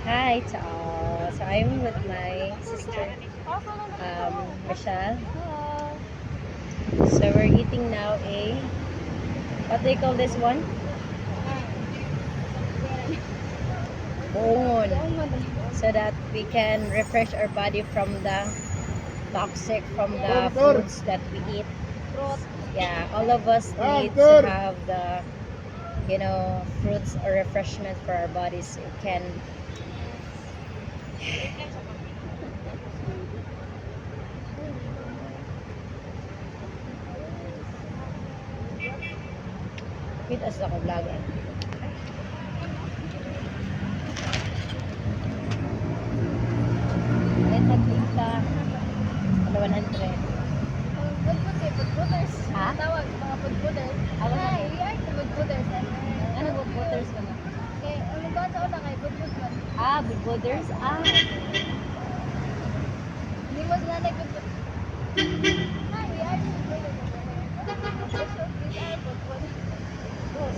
Hi to all. So I'm with my sister, Michelle. So we're eating now what do you call this one? Bongon. So that we can refresh our body from the toxic, from the foods that we eat. Yeah, all of us need to have the, fruits or refreshment for our bodies. So it can feed us ako vlog. Kahit nagpinta, 100. Ha? Tawag mga budbuders. Ako na. Hi, we are the budbuders. Ano good waters ka na? Okay, ano ba sa una kay budbud man? Good waters? Hindi mo sila nagbudbud. Hi, we are the budbuders. We are budbuders.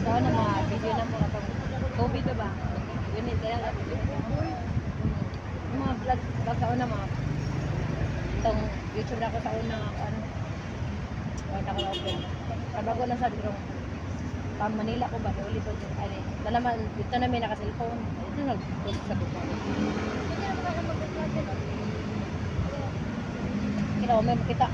So, ano mga video na mo katong COVID na ba? Unit na lang. Yung mga vlog sa una mga itong YouTube na ako sa una ano na-open. Kabago na sa dirong pang Manila ko ba? Uli po ano, nalaman, dito na may naka-cellphone. Ito nag-post sa buka. Hindi na makakapag-vlog din. Kinaw, may makita.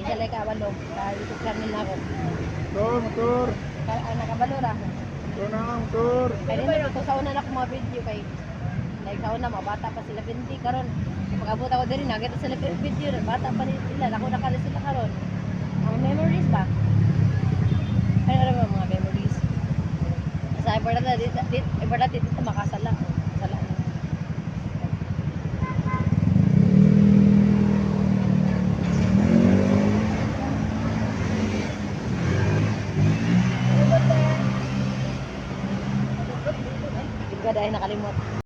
Isa like awalo. Sa YouTube channel na ako. Motor. Nakabalura. Ito na ang motor. Kaya rin ito sa una na akong mga video kay like sa una mga bata pa sila 20 karon. Pag-abot ako din nakita sila video bata pa nila ako nakala sila karon. Ang memories ba? Ano ba mga memories? Sa importante dito makasala. Sala. Hindi ka dahil nakalimot.